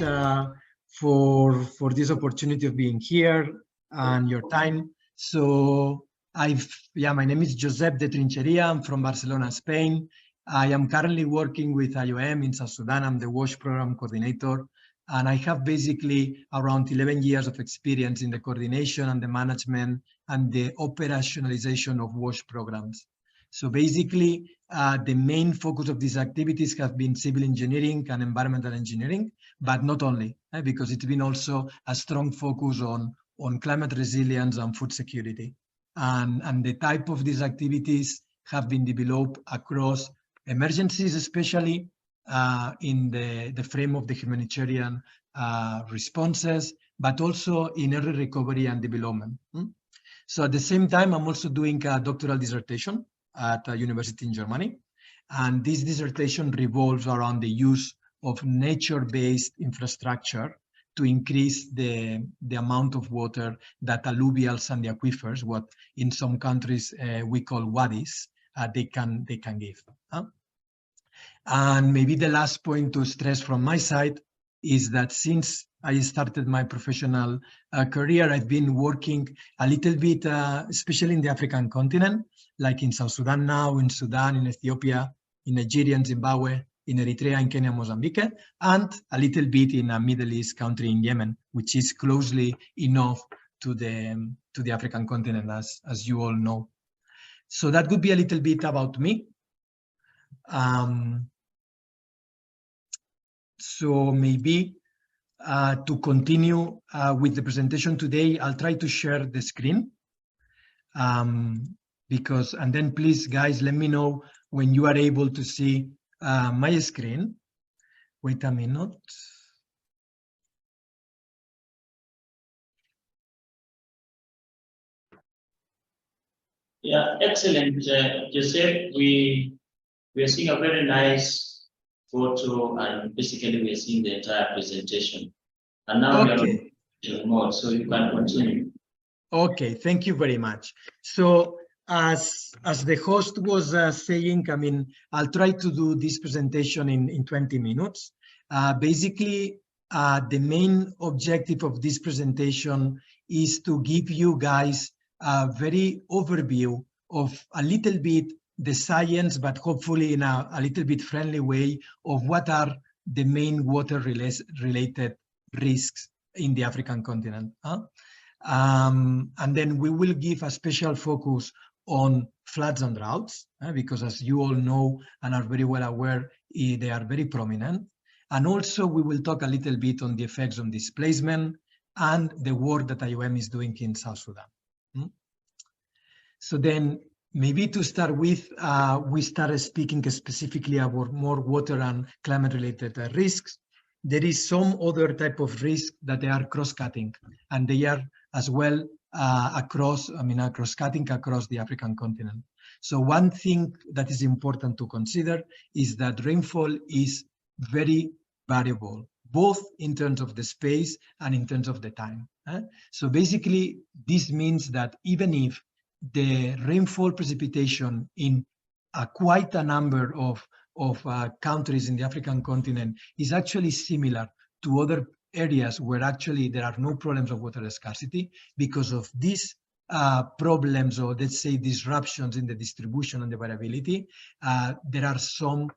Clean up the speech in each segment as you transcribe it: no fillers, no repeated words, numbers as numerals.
much for this opportunity of being here and your time. So my name is Josep de Trincheria. I'm from Barcelona, Spain. I am currently working with IOM in South Sudan. I'm the WASH program coordinator, and I have basically around 11 years of experience in the coordination and the management and the operationalization of WASH programs. So basically, the main focus of these activities have been civil engineering and environmental engineering, but not only, because it's been also a strong focus on climate resilience and food security. And the type of these activities have been developed across emergencies, especially in the frame of the humanitarian responses, but also in early recovery and development. So at the same time, I'm also doing a doctoral dissertation at a university in Germany. And this dissertation revolves around the use of nature-based infrastructure to increase the amount of water that alluvials and the aquifers, what in some countries we call wadis, they can give. And maybe the last point to stress from my side is that since I started my professional career, I've been working a little bit, especially in the African continent, like in South Sudan now, in Sudan, in Ethiopia, in Nigeria, in Zimbabwe, in Eritrea, in Kenya, Mozambique, and a little bit in a Middle East country in Yemen, which is closely enough to the African continent, as you all know. So that would be a little bit about me. So maybe to continue with the presentation today, I'll try to share the screen. And then please, guys, let me know when you are able to see my screen. Wait a minute. Yeah, excellent, Josep. We are seeing a very nice photo, and basically we are seeing the entire presentation. And now we are on mode, so you can continue. Okay, thank you very much. So as the host was saying, I mean, I'll try to do this presentation in 20 minutes. Basically, the main objective of this presentation is to give you guys a very overview of a little bit the science, but hopefully in a little bit friendly way of what are the main water related risks in the African continent. And then we will give a special focus on floods and droughts, because as you all know and are very well aware, they are very prominent. And also we will talk a little bit on the effects on displacement and the work that IOM is doing in South Sudan. So then maybe to start with, we started speaking specifically about more water and climate related risks. There is some other type of risk that they are cross-cutting, and they are as well cross-cutting across the African continent. So one thing that is important to consider is that rainfall is very variable, both in terms of the space and in terms of the time. So basically, this means that even if the rainfall precipitation in quite a number of countries in the African continent is actually similar to other areas where actually there are no problems of water scarcity, because of these problems, or let's say disruptions in the distribution and the variability, there are some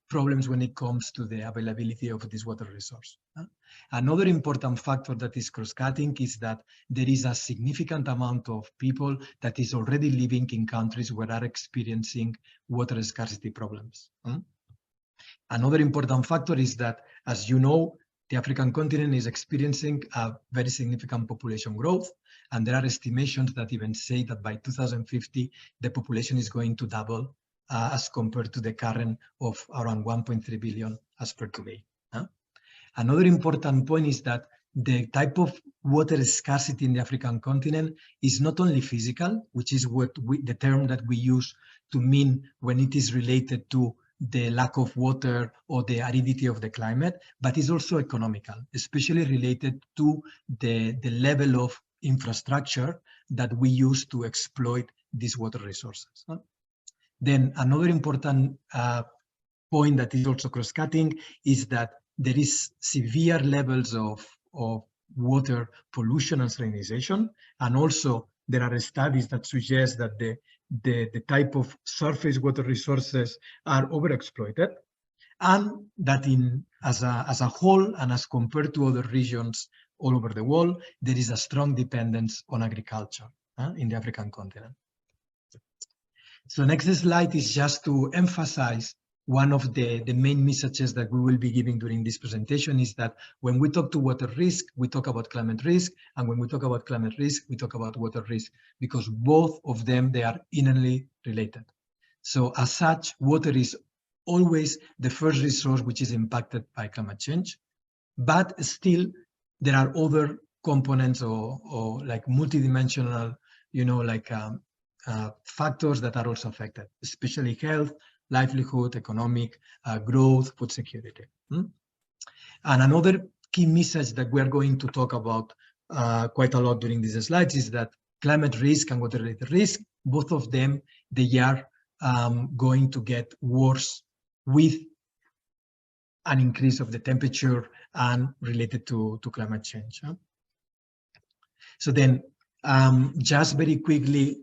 problems when it comes to the availability of this water resource. Another important factor that is cross-cutting is that there is a significant amount of people that is already living in countries where are experiencing water scarcity problems. Another important factor is that, as you know, the African continent is experiencing a very significant population growth, and there are estimations that even say that by 2050, the population is going to double as compared to the current of around 1.3 billion as per today. Another important point is that the type of water scarcity in the African continent is not only physical, which is the term that we use to mean when it is related to the lack of water or the aridity of the climate, but is also economical, especially related to the level of infrastructure that we use to exploit these water resources. Then another important point that is also cross-cutting is that there is severe levels of water pollution and salinization, and also there are studies that suggest that the type of surface water resources are overexploited, and that as a whole and as compared to other regions all over the world, there is a strong dependence on agriculture in the African continent. So next slide is just to emphasize one of the main messages that we will be giving during this presentation is that when we talk to water risk, we talk about climate risk, and when we talk about climate risk, we talk about water risk, because both of them, they are inherently related. So as such, water is always the first resource which is impacted by climate change, but still there are other components or like multidimensional, factors that are also affected, especially health, livelihood, economic growth, food security. And another key message that we are going to talk about quite a lot during these slides is that climate risk and water-related risk, both of them, they are going to get worse with an increase of the temperature and related to climate change. So then, just very quickly,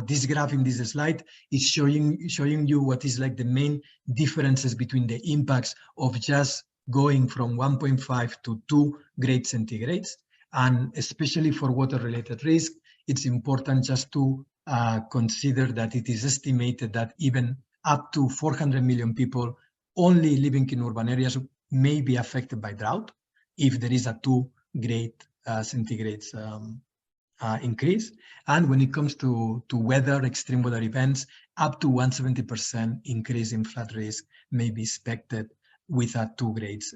this graph in this slide is showing you what is like the main differences between the impacts of just going from 1.5 to 2 grades centigrades. And especially for water-related risk, it's important just to consider that it is estimated that even up to 400 million people only living in urban areas may be affected by drought if there is a 2 grade centigrades increase. And when it comes to weather, extreme weather events, up to 170% increase in flood risk may be expected with a 2 grades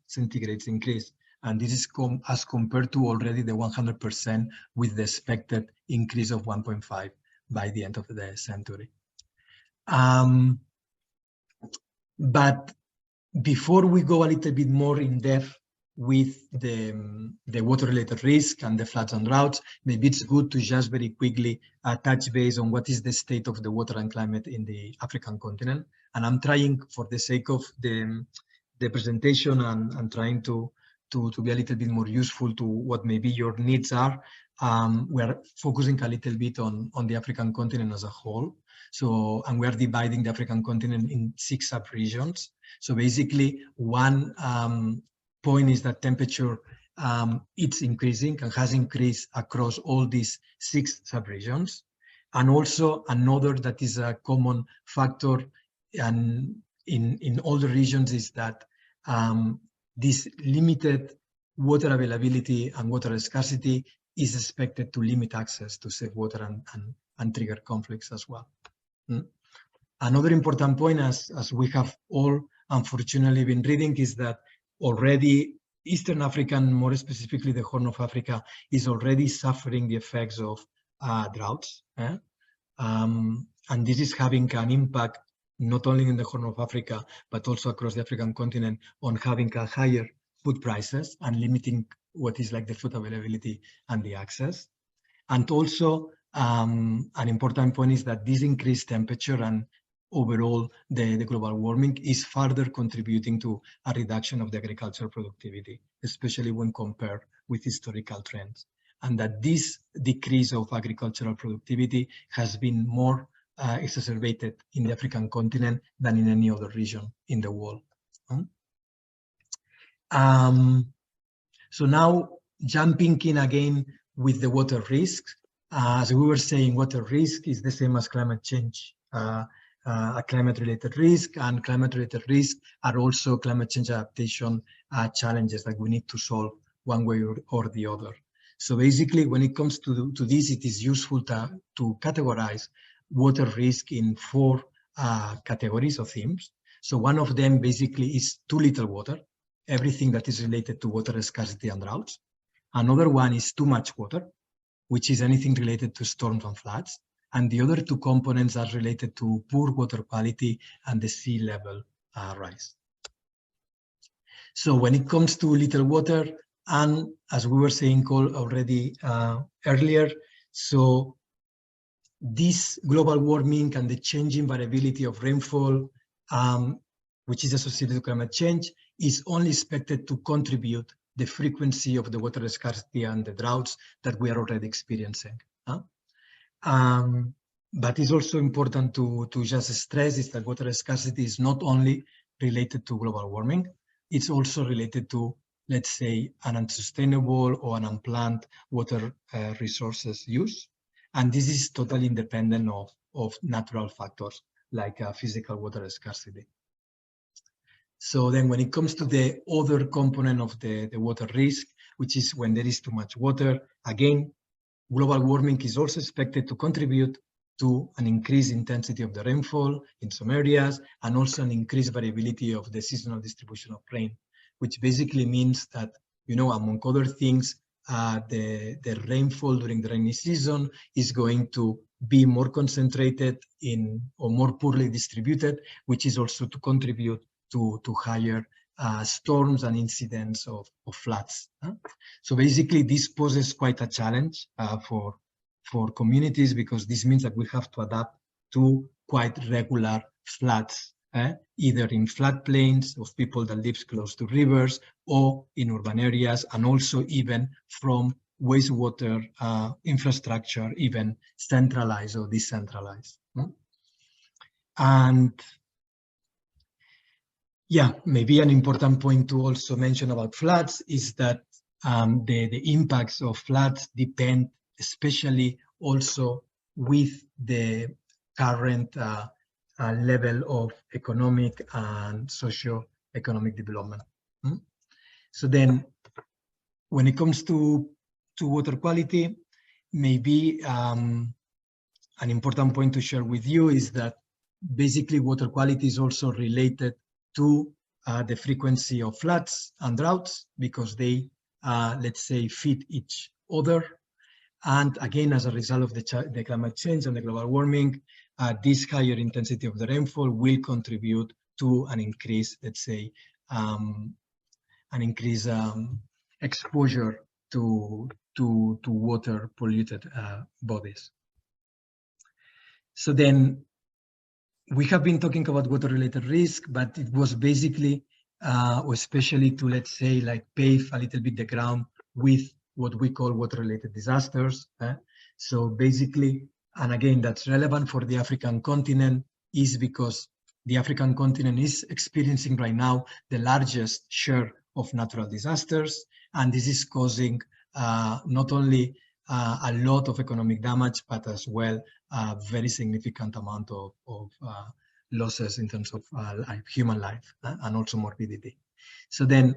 centigrades increase. And this is as compared to already the 100% with the expected increase of 1.5 by the end of the century. But before we go a little bit more in depth with the water-related risk and the floods and droughts, maybe it's good to just very quickly touch base on what is the state of the water and climate in the African continent. And I'm trying, for the sake of the presentation and trying to be a little bit more useful to what maybe your needs are, we're focusing a little bit on the African continent as a whole. So, and we are dividing the African continent in 6 sub-regions. So basically, one point is that temperature, it's increasing and has increased across all these 6 sub-regions. And also another that is a common factor and in all the regions is that this limited water availability and water scarcity is expected to limit access to safe water and trigger conflicts as well. Another important point, as we have all unfortunately been reading, is that already Eastern Africa, and more specifically the Horn of Africa, is already suffering the effects of droughts. And this is having an impact not only in the Horn of Africa, but also across the African continent on having a higher food prices and limiting what is like the food availability and the access. And also an important point is that this increased temperature and overall the global warming is further contributing to a reduction of the agricultural productivity, especially when compared with historical trends. And that this decrease of agricultural productivity has been more exacerbated in the African continent than in any other region in the world. So now jumping in again with the water risks, as we were saying, water risk is the same as climate change, a climate-related risk, and climate-related risk are also climate change adaptation challenges that we need to solve one way or the other. So basically, when it comes to this, it is useful to categorize water risk in 4 categories or themes. So one of them basically is too little water, everything that is related to water scarcity and droughts. Another one is too much water, which is anything related to storms and floods. And the other 2 components are related to poor water quality and the sea level rise. So when it comes to little water, and as we were saying already earlier, so this global warming and the changing variability of rainfall which is associated to climate change, is only expected to contribute the frequency of the water scarcity and the droughts that we are already experiencing. But it's also important to just stress is that water scarcity is not only related to global warming, it's also related to, let's say, an unsustainable or an unplanned water resources use. And this is totally independent of natural factors like physical water scarcity. So then when it comes to the other component of the water risk, which is when there is too much water, again, global warming is also expected to contribute to an increased intensity of the rainfall in some areas, and also an increased variability of the seasonal distribution of rain, which basically means that, you know, among other things, the rainfall during the rainy season is going to be more concentrated in, or more poorly distributed, which is also to contribute to higher storms and incidents of floods. So basically, this poses quite a challenge for communities, because this means that we have to adapt to quite regular floods, either in floodplains of people that live close to rivers or in urban areas, and also even from wastewater infrastructure, even centralized or decentralized. And yeah, maybe an important point to also mention about floods is that the impacts of floods depend especially also with the current level of economic and socio-economic development. So then when it comes to water quality, maybe an important point to share with you is that basically water quality is also related to the frequency of floods and droughts, because they, let's say, feed each other. And again, as a result of the climate change and the global warming, this higher intensity of the rainfall will contribute to an increase, let's say, exposure to water polluted bodies. So then we have been talking about water-related risk, but it was basically, or especially to, let's say, like pave a little bit the ground with what we call water-related disasters. So basically, and again, that's relevant for the African continent, is because the African continent is experiencing right now the largest share of natural disasters, and this is causing not only a lot of economic damage, but as well a very significant amount of losses in terms of human life and also morbidity. So then,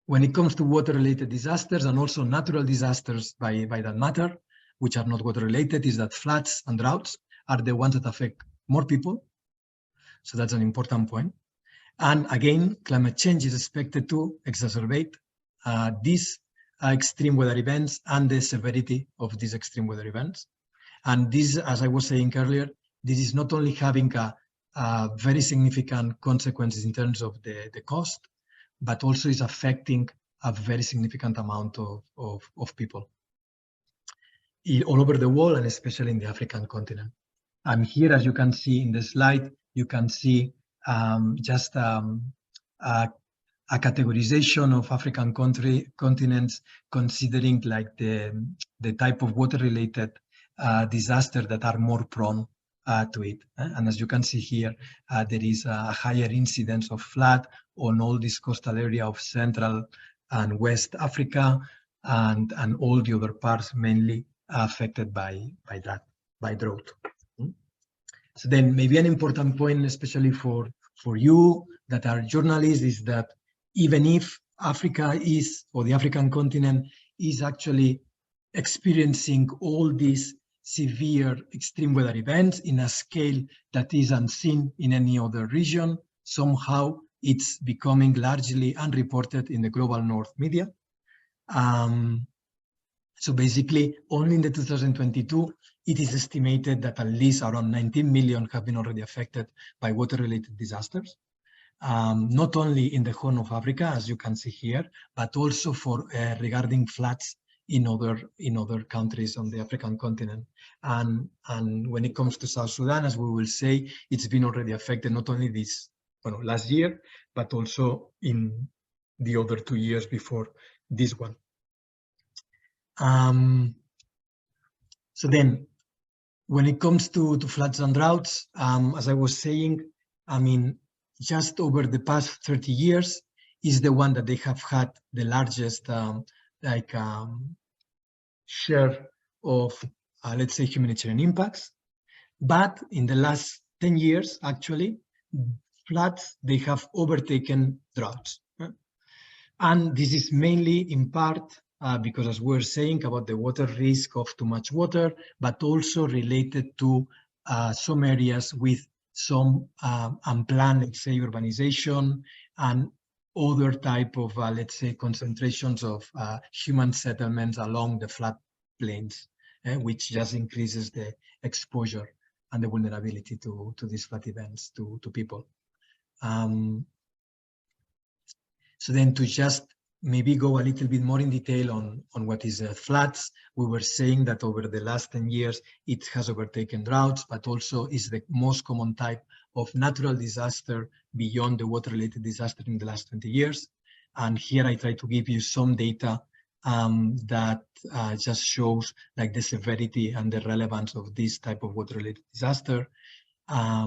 when it comes to water-related disasters and also natural disasters by that matter, which are not water-related, is that floods and droughts are the ones that affect more people. So that's an important point. And again, climate change is expected to exacerbate these extreme weather events and the severity of these extreme weather events. And this, as I was saying earlier, this is not only having a very significant consequences in terms of the cost, but also is affecting a very significant amount of people all over the world, and especially in the African continent. And here, as you can see in the slide, you can see just a categorization of African continents, considering like the type of water-related disasters that are more prone to it. And as you can see here, there is a higher incidence of flood on all this coastal area of Central and West Africa, and all the other parts mainly affected by drought. So then maybe an important point, especially for you that are journalists, is that even if Africa is, or the African continent is actually experiencing all these severe extreme weather events in a scale that is unseen in any other region, somehow it's becoming largely unreported in the global north media. So basically, only in the 2022, it is estimated that at least around 19 million have been already affected by water-related disasters. Not only in the Horn of Africa, as you can see here, but also for regarding floods in other countries on the African continent. And when it comes to South Sudan, as we will say, it's been already affected, not only this well, last year, but also in the other 2 years before this one. So then, when it comes to floods and droughts, as I was saying, I mean, just over the past 30 years is the one that they have had the largest share of, let's say, humanitarian impacts. But in the last 10 years, actually, floods, they have overtaken droughts. And this is mainly in part because, as we were saying, about the water risk of too much water, but also related to some areas with some unplanned, let's say, urbanization and other type of, let's say, concentrations of human settlements along the flat plains, which just increases the exposure and the vulnerability to these flood events to people. So then to just maybe go a little bit more in detail on what is floods, we were saying that over the last 10 years, it has overtaken droughts, but also is the most common type of natural disaster beyond the water-related disaster in the last 20 years. And here I try to give you some data that just shows like the severity and the relevance of this type of water-related disaster.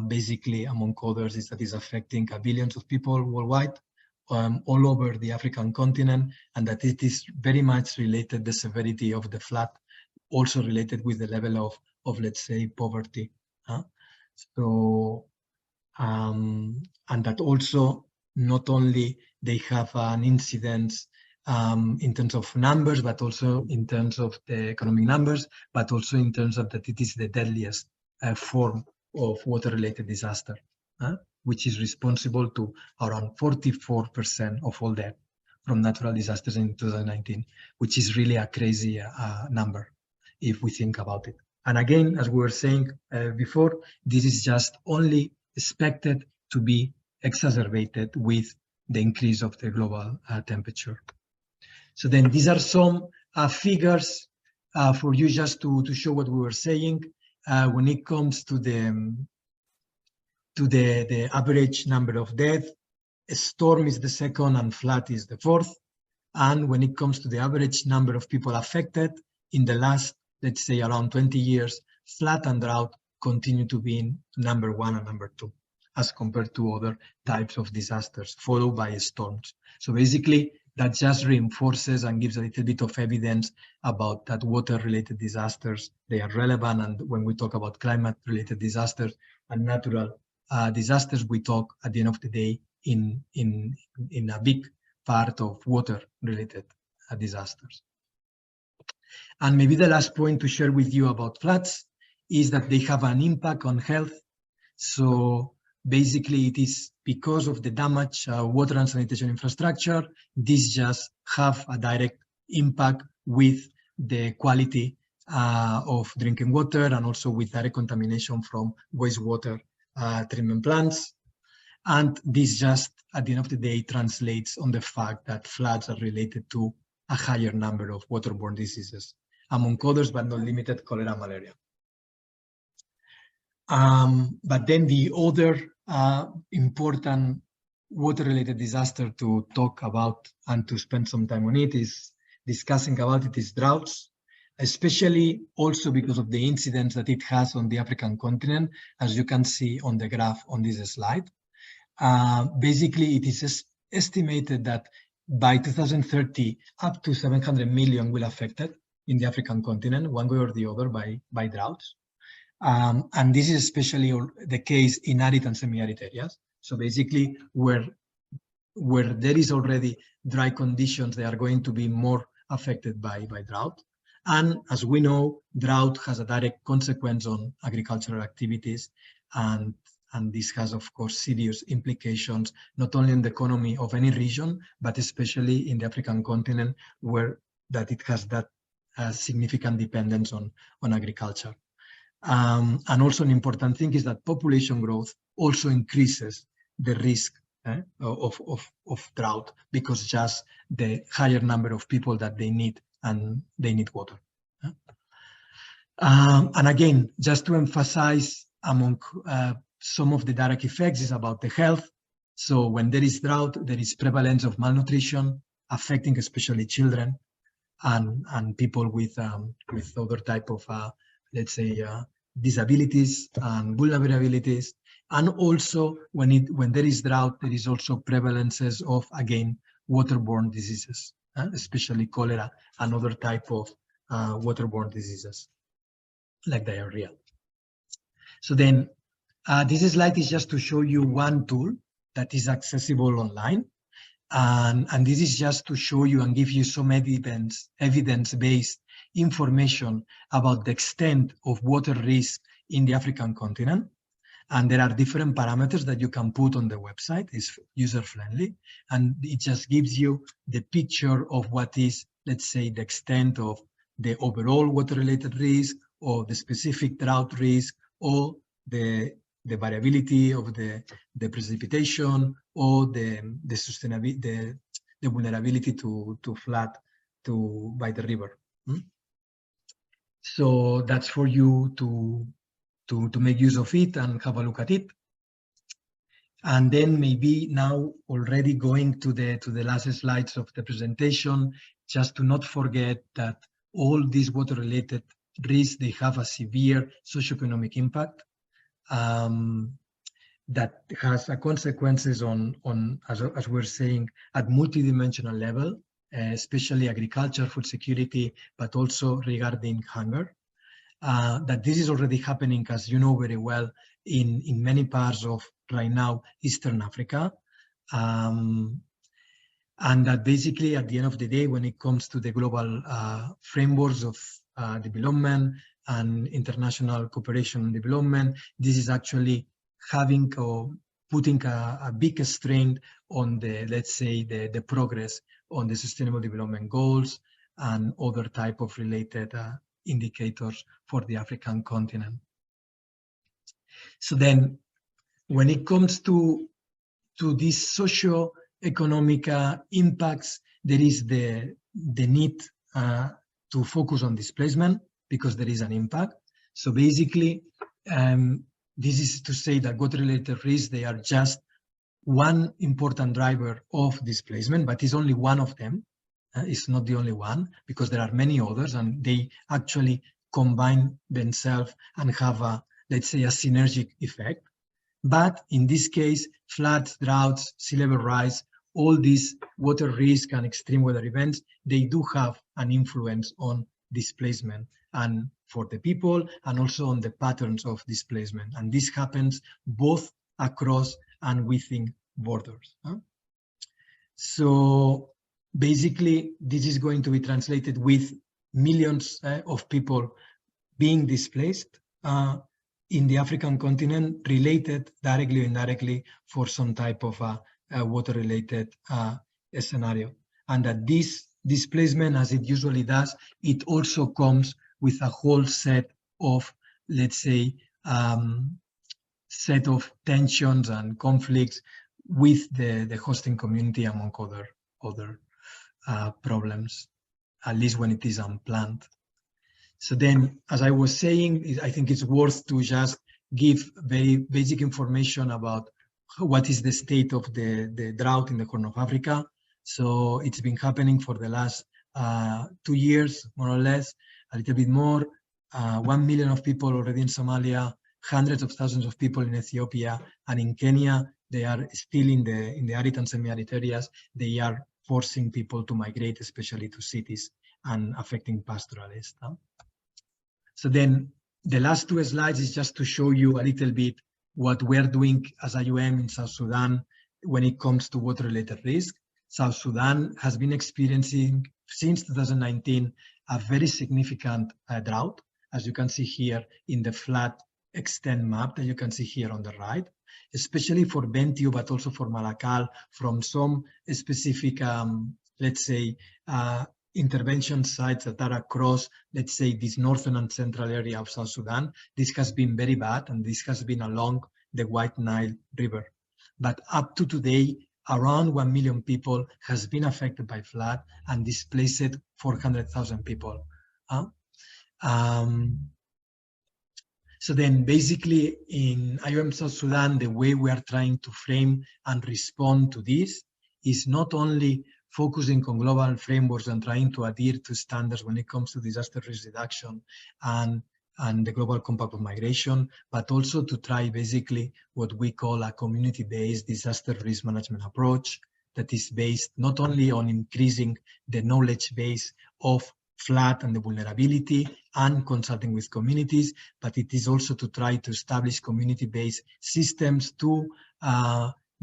Basically, among others, is that is affecting billions of people worldwide. All over the African continent, and that it is very much related, the severity of the flood, also related with the level of let's say, poverty. So, and that also not only they have an incidence in terms of numbers, but also in terms of the economic numbers, but also in terms of that it is the deadliest form of water-related disaster. Which is responsible to around 44% of all death from natural disasters in 2019, which is really a crazy number if we think about it. And again, as we were saying before, this is just only expected to be exacerbated with the increase of the global temperature. So then these are some figures for you just to show what we were saying when it comes to the average number of deaths. A storm is the second and flood is the fourth. And when it comes to the average number of people affected in the last, let's say, around 20 years, flood and drought continue to be in number 1 and number 2 as compared to other types of disasters, followed by storms. So basically, that just reinforces and gives a little bit of evidence about that water-related disasters, they are relevant. And when we talk about climate-related disasters and natural disasters, we talk at the end of the day in a big part of water-related disasters. And maybe the last point to share with you about floods is that they have an impact on health. So basically, it is because of the damage water and sanitation infrastructure. These just have a direct impact with the quality of drinking water and also with direct contamination from wastewater treatment plants. And this just, at the end of the day, translates on the fact that floods are related to a higher number of waterborne diseases, among others, but not limited, cholera, malaria. But then the other important water-related disaster to talk about and to spend some time on it is discussing about it is droughts, especially also because of the incidence that it has on the African continent, as you can see on the graph on this slide. Basically, it is estimated that by 2030, up to 700 million will affected in the African continent, one way or the other, by droughts. And this is especially the case in arid and semi-arid areas. So basically, where there is already dry conditions, they are going to be more affected by drought. And as we know, drought has a direct consequence on agricultural activities, and this has, of course, serious implications, not only in the economy of any region, but especially in the African continent, where that it has that significant dependence on agriculture. And also an important thing is that population growth also increases the risk of drought, because just the higher number of people that they need, and they need water. And again, just to emphasize, among some of the direct effects is about the health. So when there is drought, there is prevalence of malnutrition, affecting especially children and people with other type of, let's say, disabilities and vulnerabilities. And also when there is drought, there is also prevalences of, again, waterborne diseases, especially cholera and other type of waterborne diseases like diarrhea. So then this slide is just to show you one tool that is accessible online. And this is just to show you and give you some evidence-based information about the extent of water risk in the African continent. And there are different parameters that you can put on the website. It's user-friendly, and it just gives you the picture of what is, let's say, the extent of the overall water-related risk, or the specific drought risk, or the variability of the precipitation, or the sustainability, the vulnerability to flood by the river. So that's for you to make use of it and have a look at it. And then maybe now already going to the last slides of the presentation, just to not forget that all these water-related risks, they have a severe socioeconomic impact that has consequences on as we're saying, at multidimensional level, especially agriculture, food security, but also regarding hunger. That this is already happening, as you know very well, in many parts of, right now, Eastern Africa. And that basically, at the end of the day, when it comes to the global frameworks of development and international cooperation and development, this is actually having or putting a big strain on the, let's say, the progress on the Sustainable Development Goals and other type of related indicators for the African continent. So then, when it comes to these socio-economic impacts, there is the need to focus on displacement, because there is an impact. So basically, this is to say that water-related risks, they are just one important driver of displacement, but it's only one of them. It's not the only one, because there are many others, and they actually combine themselves and have a, let's say, a synergic effect. But in this case, floods, droughts, sea level rise, all these water risk and extreme weather events, they do have an influence on displacement, and for the people, and also on the patterns of displacement. And this happens both across and within borders. So basically, this is going to be translated with millions of people being displaced in the African continent, related directly or indirectly for some type of water-related scenario. And that this displacement, as it usually does, it also comes with a whole set of, let's say, set of tensions and conflicts with the hosting community, among other problems, at least when it is unplanned. So then, as I was saying, I think it's worth to just give very basic information about what is the state of the drought in the Horn of Africa. So it's been happening for the last 2 years, more or less, a little bit more. 1 million of people already in Somalia, hundreds of thousands of people in Ethiopia, and in Kenya, they are still in the arid and semi-arid areas. They are forcing people to migrate, especially to cities, and affecting pastoralists. So then the last 2 slides is just to show you a little bit what we're doing as IOM in South Sudan when it comes to water-related risk. South Sudan has been experiencing, since 2019, a very significant drought, as you can see here in the flat extent map that you can see here on the right, especially for Bentiu, but also for Malakal, from some specific, let's say, intervention sites that are across, let's say, this northern and central area of South Sudan. This has been very bad, and this has been along the White Nile River. But up to today, around 1 million people has been affected by flood and displaced 400,000 people. So then basically in IOM South Sudan, the way we are trying to frame and respond to this is not only focusing on global frameworks and trying to adhere to standards when it comes to disaster risk reduction and the Global Compact of Migration, but also to try basically what we call a community-based disaster risk management approach that is based not only on increasing the knowledge base of flood and the vulnerability and consulting with communities, but it is also to try to establish community-based systems to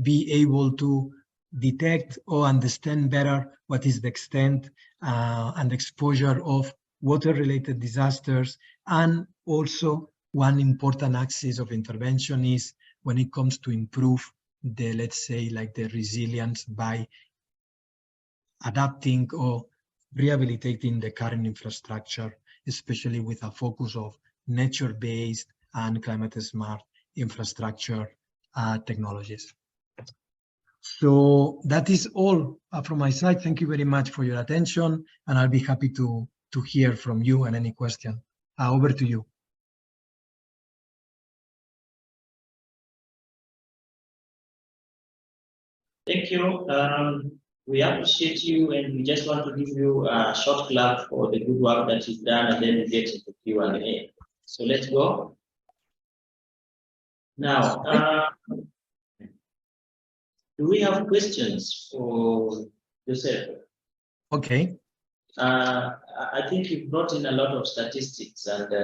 be able to detect or understand better what is the extent and exposure of water-related disasters. And also one important axis of intervention is when it comes to improve the, let's say, like the resilience by adapting or rehabilitating the current infrastructure, especially with a focus of nature-based and climate-smart infrastructure technologies. So that is all from my side. Thank you very much for your attention, and I'll be happy to hear from you and any question. Over to you. Thank you. We appreciate you, and we just want to give you a short clap for the good work that you've done, and then we get into Q&A. So let's go. Now, do we have questions for Josep? Okay. I think you brought in a lot of statistics, and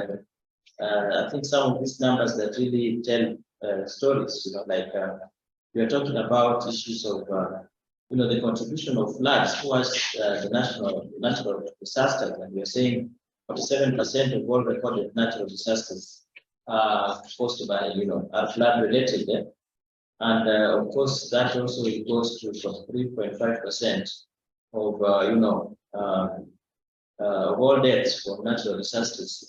I think some of these numbers that really tell stories, you know, like we are talking about issues of, you know, the contribution of floods towards the natural disasters, and we are saying 47% of all recorded natural disasters are caused by, you know, are flood related. And of course, that also goes to 3.5% of, you know, of all deaths from natural disasters.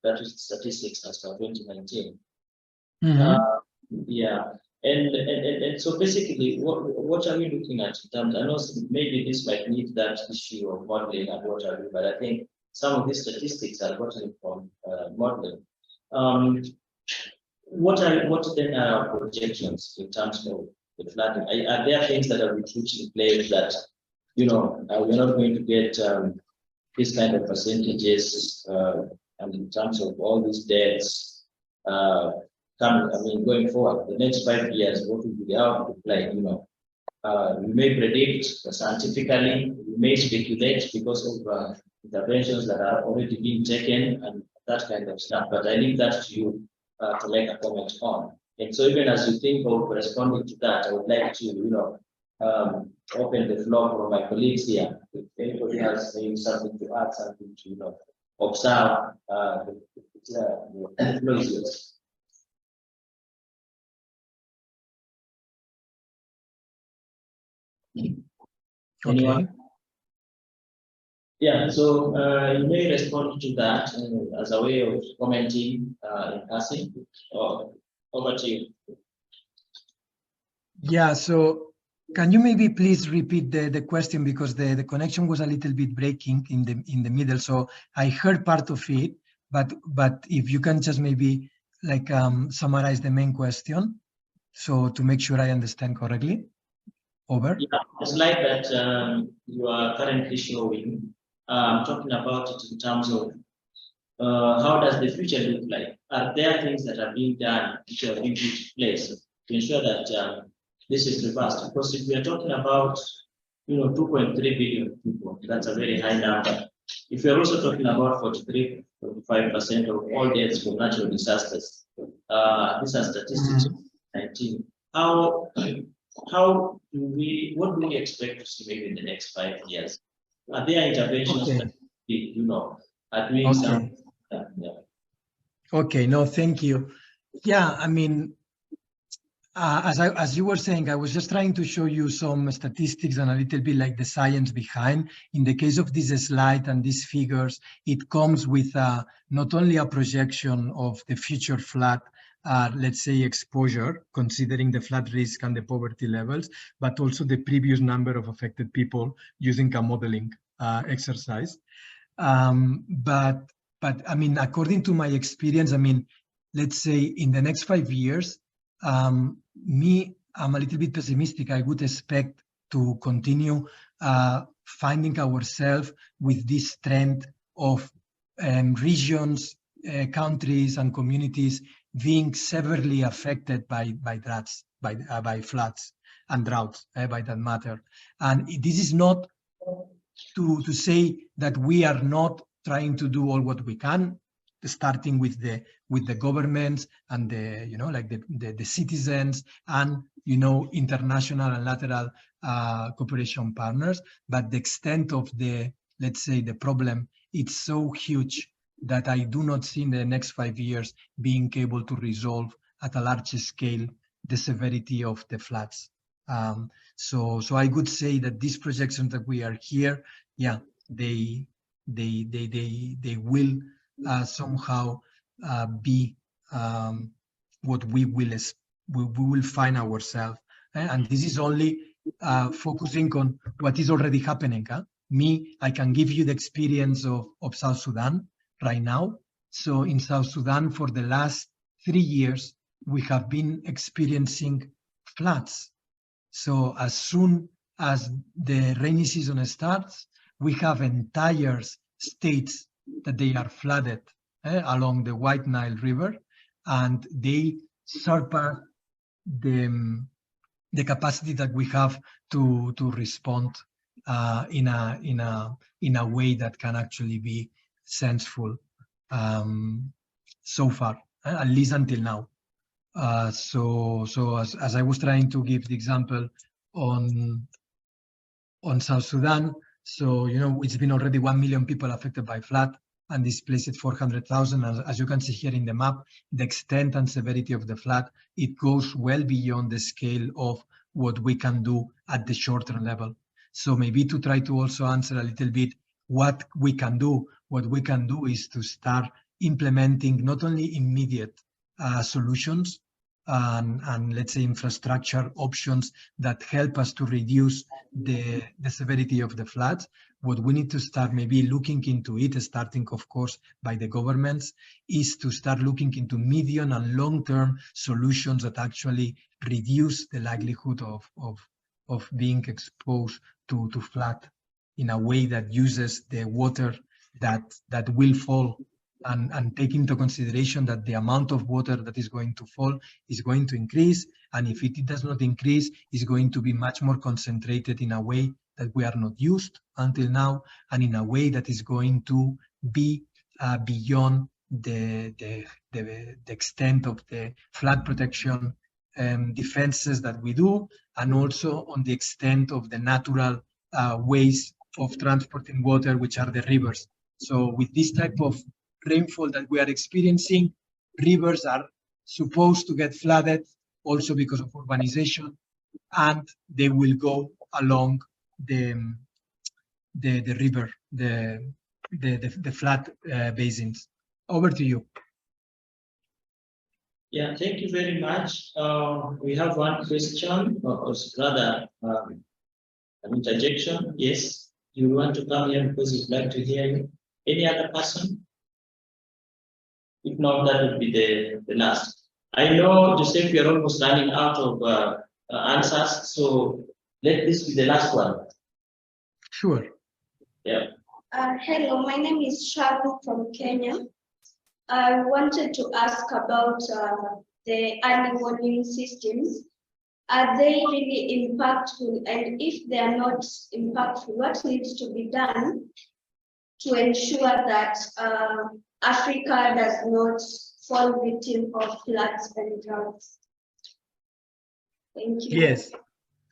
That is statistics as for 2019. Yeah, and so basically, what are we looking at in terms? I know maybe this might need that issue of modeling and what have you, but I think some of these statistics are gotten from modeling. What then are our projections in terms of the flooding? Are there things that are put in place that, you know, we're not going to get this kind of percentages, and in terms of all these deaths, going forward, the next 5 years, what will be the outlook like? You know, we may predict scientifically, we may speculate because of interventions that are already being taken and that kind of stuff. But I leave that to you to make a comment on. And so even as you think of responding to that, I would like to, you know, open the floor for my colleagues here. If anybody has something to add, something to, you know, observe, the floor is yours. Okay. Yeah, so you may respond to that as a way of commenting in passing, or over to you. Yeah, so can you maybe please repeat the question, because the connection was a little bit breaking in the middle. So I heard part of it, but if you can just maybe like summarize the main question, so to make sure I understand correctly. Over. Yeah, the slide that you are currently showing, talking about it in terms of how does the future look like? Are there things that are being done which are being put in place to ensure that this is reversed? Because if we are talking about, you know, 2.3 billion people, that's a very high number. If we are also talking about 43.5% of all deaths from natural disasters, these are statistics of 19. What do we expect to see maybe in the next 5 years? Are there interventions that, you know, are doing something? Yeah. Okay, no, thank you. Yeah, I mean, as you were saying, I was just trying to show you some statistics and a little bit like the science behind. In the case of this slide and these figures, it comes with not only a projection of the future flood, let's say, exposure, considering the flood risk and the poverty levels, but also the previous number of affected people using a modeling exercise. But I mean, according to my experience, I mean, let's say in the next 5 years, I'm a little bit pessimistic. I would expect to continue finding ourselves with this trend of regions, countries, and communities being severely affected by droughts, by floods and droughts, by that matter. And this is not to say that we are not trying to do all what we can, starting with the governments and the citizens and international and lateral cooperation partners, but the extent of let's say the problem, it's so huge that I do not see in the next 5 years being able to resolve at a large scale the severity of the floods. So I would say that these projections that we are here, yeah, they will somehow be what we will find ourselves. And this is only focusing on what is already happening. I can give you the experience of South Sudan right now. So in South Sudan, for the last 3 years, we have been experiencing floods. So as soon as the rainy season starts, we have entire states that they are flooded along the White Nile River, and they surpass the capacity that we have to respond in a way that can actually be senseful so far, at least until now. So as I was trying to give the example on South Sudan, so it's been already 1 million people affected by flood and displaced 400,000. As you can see here in the map, the extent and severity of the flood, it goes well beyond the scale of what we can do at the short-term level. So maybe to try to also answer a little bit what we can do, what we can do is to start implementing not only immediate solutions and let's say infrastructure options that help us to reduce the severity of the floods. What we need to start maybe looking into it, starting of course by the governments, is to start looking into medium and long-term solutions that actually reduce the likelihood of being exposed to flood in a way that uses the water that will fall, and take into consideration that the amount of water that is going to fall is going to increase, and if it does not increase, it's going to be much more concentrated in a way that we are not used until now, and in a way that is going to be beyond the extent of the flood protection defenses that we do, and also on the extent of the natural ways of transporting water, which are the rivers. So with this type of rainfall that we are experiencing, rivers are supposed to get flooded also because of urbanization, and they will go along the river, the flood basins. Over to you. Yeah, thank you very much. We have one question, or rather an interjection. Yes, you want to come here because we'd like to hear you. Any other person? If not, that would be the last. I know, Josep, you're almost running out of answers, so let this be the last one. Sure. Yeah. Hello, my name is Sharon from Kenya. I wanted to ask about the early warning systems. Are they really impactful? And if they are not impactful, what needs to be done to ensure that Africa does not fall victim of floods and droughts? Thank you. Yes,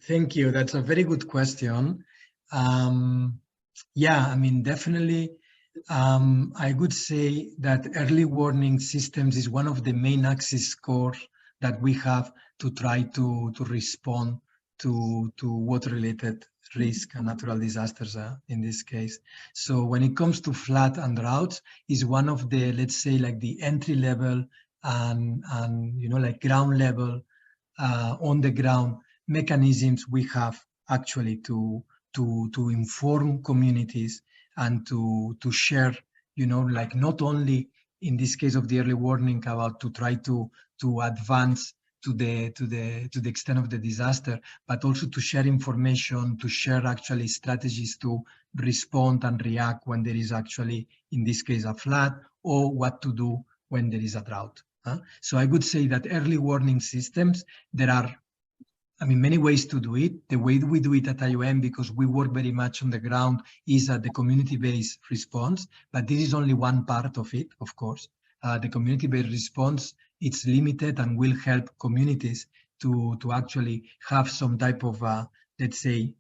thank you. That's a very good question. Yeah, I mean, definitely, I would say that early warning systems is one of the main access cores that we have to try to respond to water-related risk and natural disasters in this case. So when it comes to flood and droughts, is one of the, let's say, like the entry level and like ground level, on the ground mechanisms we have actually to inform communities and to share, like not only in this case of the early warning, about to try to advance to the extent of the disaster, but also to share information, to share actually strategies to respond and react when there is actually, in this case, a flood, or what to do when there is a drought. So I would say that early warning systems, there are, I mean, many ways to do it. The way we do it at IOM, because we work very much on the ground, is at the community-based response, but this is only one part of it, of course. The community-based response, it's limited and will help communities to actually have some type of, let's say,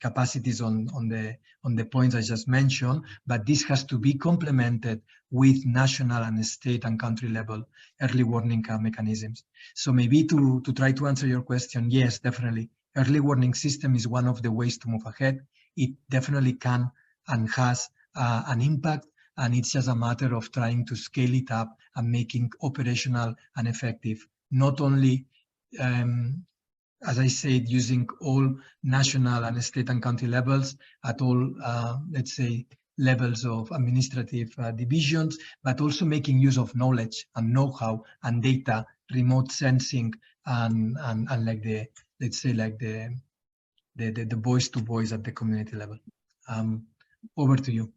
capacities on the points I just mentioned, but this has to be complemented with national and state and country level early warning mechanisms. So maybe to try to answer your question, yes, definitely. Early warning system is one of the ways to move ahead. It definitely can and has an impact, and it's just a matter of trying to scale it up and making operational and effective, not only, as I said, using all national and state and country levels at all, let's say, levels of administrative divisions, but also making use of knowledge and know-how and data, remote sensing, and like the, let's say, like the voice to voice at the community level. Over to you.